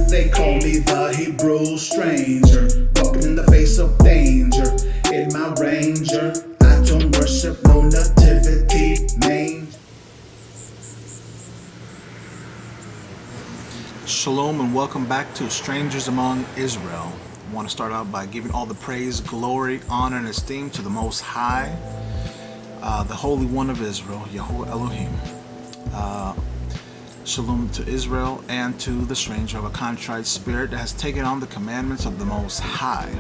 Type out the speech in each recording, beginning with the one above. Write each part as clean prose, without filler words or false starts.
They call me the Hebrew stranger, walking in the face of danger. In my ranger, I don't worship no nativity main. Shalom and welcome back to Strangers Among Israel. I want to start out by giving all the praise, glory, honor, and esteem to the Most High, the Holy One of Israel, Yahuwah Elohim. Shalom to Israel and to the stranger of a contrite spirit that has taken on the commandments of the Most High.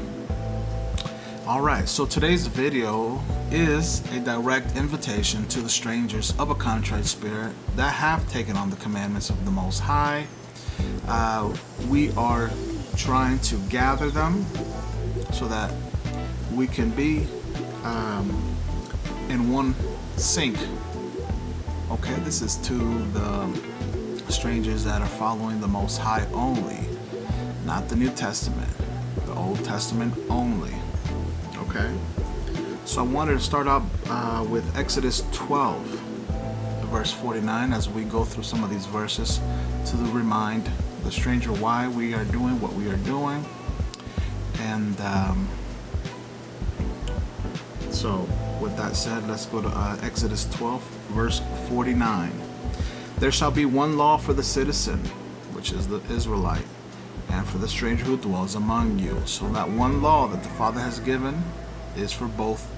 Alright, so today's video is a direct invitation to the strangers of a contrite spirit that have taken on the commandments of the Most High. We are trying to gather them so that we can be in one sync. Okay, this is to the strangers that are following the Most High only, not the New Testament, the Old Testament only. Okay, so I wanted to start out with Exodus 12, verse 49, as we go through some of these verses to remind the stranger why we are doing what we are doing. And so with that said, let's go to Exodus 12, verse 49. There shall be one law for the citizen, which is the Israelite, and for the stranger who dwells among you. So that one law that the Father has given is for both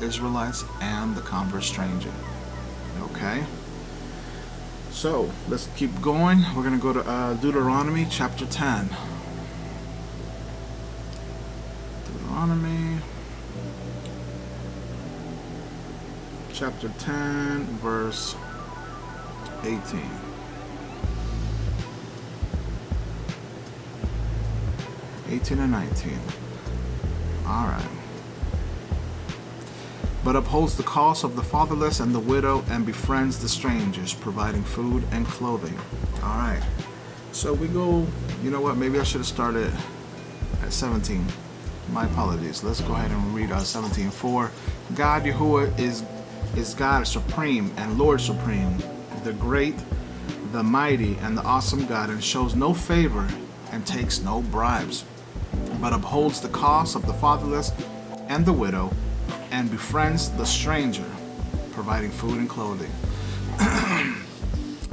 Israelites and the convert stranger. Okay? So let's keep going. We're going to go to Deuteronomy chapter 10. Deuteronomy chapter 10, verse 18. And 19. Alright. But upholds the cause of the fatherless and the widow, and befriends the strangers, providing food and clothing. Alright. So we go, you know what, maybe I should have started at 17. My apologies. Let's go ahead and read 17. For God Yahuwah is God supreme and Lord supreme, the great, the mighty, and the awesome God, and shows no favor and takes no bribes, but upholds the cause of the fatherless and the widow, and befriends the stranger, providing food and clothing.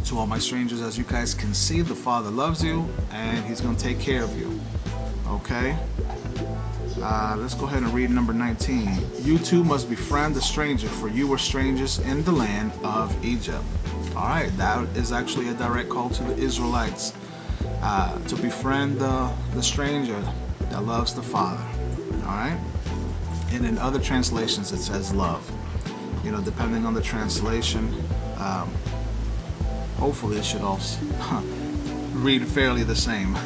To all my strangers, as you guys can see, the Father loves you, and He's going to take care of you. Okay? Let's go ahead and read number 19. You too must befriend the stranger, for you were strangers in the land of Egypt. Alright, that is actually a direct call to the Israelites to befriend the stranger that loves the Father. Alright? And in other translations it says love. You know, depending on the translation, hopefully it should also read fairly the same.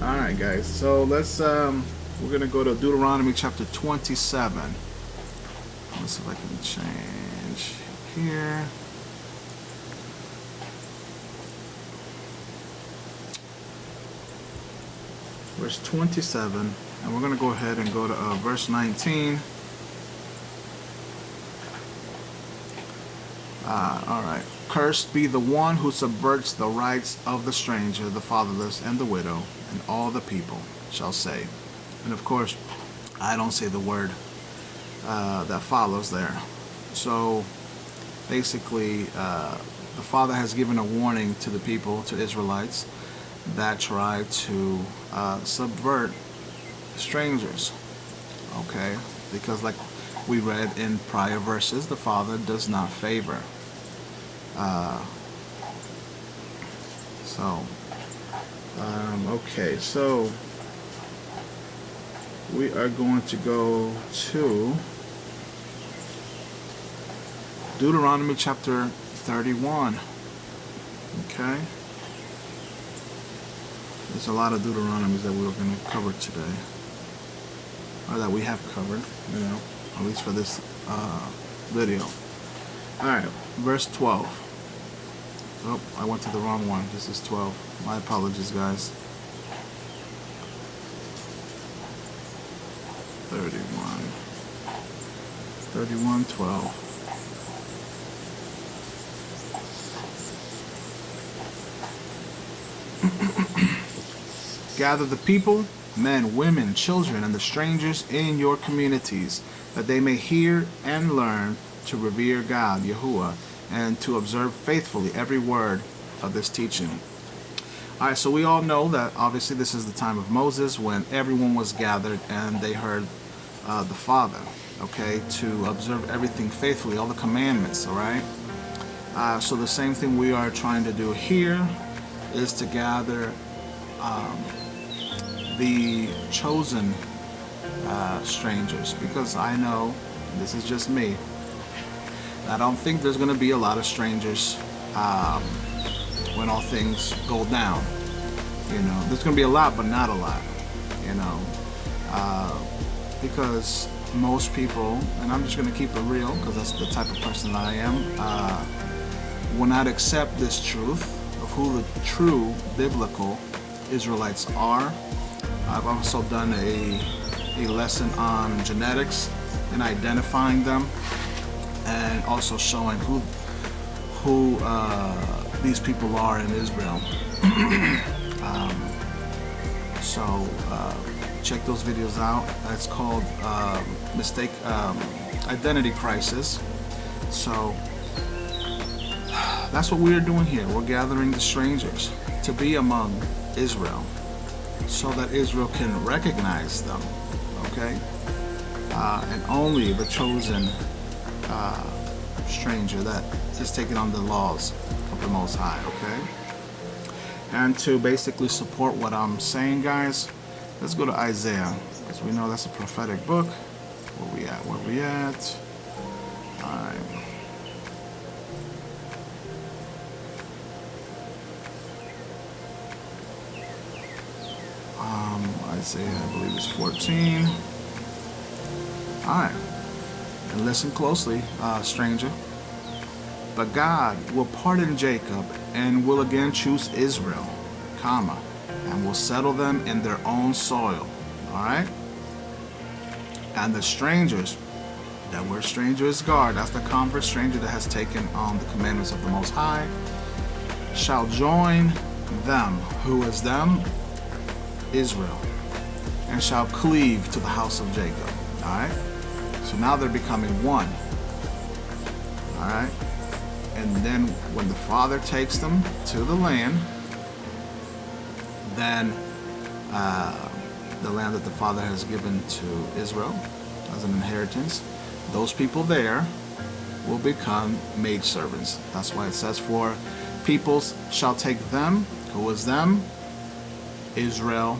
Alright guys, so let's we're going to go to Deuteronomy chapter 27. Let's see if I can change here. Verse 27, and we're going to go ahead and go to verse 19. Alright. Cursed be the one who subverts the rights of the stranger, the fatherless, and the widow, and all the people shall say. And of course, I don't say the word that follows there. So basically, the Father has given a warning to the people, to Israelites, that try to subvert strangers. Okay? Because like we read in prior verses, the Father does not favor. Okay, so we are going to go to Deuteronomy chapter 31. Okay? There's a lot of Deuteronomies that we're going to cover today, or that we have covered, you know, at least for this video. Alright, verse 12. Oh, I went to the wrong one. This is 12. My apologies, guys. 31:12. Gather the people, men, women, children, and the strangers in your communities, that they may hear and learn to revere God, Yahuwah, and to observe faithfully every word of this teaching. All right, so we all know that obviously this is the time of Moses when everyone was gathered and they heard the Father, okay, to observe everything faithfully, all the commandments, all right? So the same thing we are trying to do here is to gather the chosen strangers, because I know, this is just me, I don't think there's going to be a lot of strangers when all things go down. You know, there's going to be a lot, but not a lot, you know, because most people, and I'm just going to keep it real because that's the type of person that I am, will not accept this truth of who the true biblical Israelites are. I've also done a lesson on genetics and identifying them, and also showing who these people are in Israel. So check those videos out. It's called Identity Crisis. So that's what we are doing here. We're gathering the strangers to be among Israel, so that Israel can recognize them, okay? And only the chosen stranger that is taking on the laws of the Most High, okay? And to basically support what I'm saying, guys, let's go to Isaiah, because we know that's a prophetic book. Where we at? All right. Isaiah, I believe it's 14. All right. And listen closely, stranger. But God will pardon Jacob and will again choose Israel, comma, and will settle them in their own soil. All right? And the strangers, that word stranger is guard, that's the convert stranger that has taken on the commandments of the Most High, shall join them. Who is them? Israel. And shall cleave to the house of Jacob. All right? So now they're becoming one. All right? And then when the Father takes them to the land, then the land that the Father has given to Israel as an inheritance, those people there will become maidservants. That's why it says, for peoples shall take them, who is them? Israel,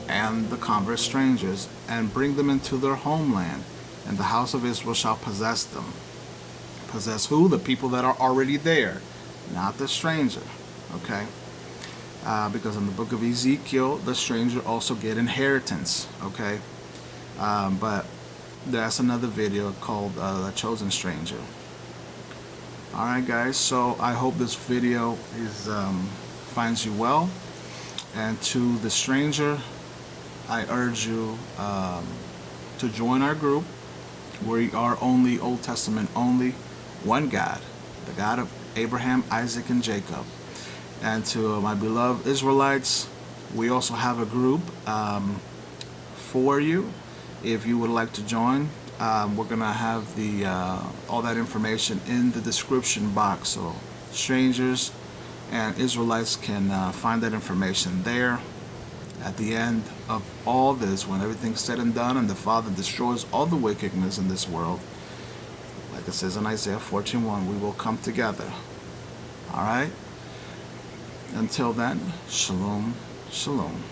and the convert strangers, and bring them into their homeland, and the house of Israel shall possess them. Possess who? The people that are already there, not the stranger. Okay? Because in the book of Ezekiel, the stranger also get inheritance. Okay? But that's another video called The Chosen Stranger. Alright, guys, so I hope this video finds you well. And to the stranger, I urge you to join our group. We are only Old Testament only, one God, the God of Abraham, Isaac, and Jacob. And to my beloved Israelites, we also have a group for you. If you would like to join, we're going to have the all that information in the description box. So strangers and Israelites can find that information there. At the end of all this, when everything's said and done and the Father destroys all the wickedness in this world, like it says in Isaiah 14:1, we will come together. All right? Until then, shalom, shalom.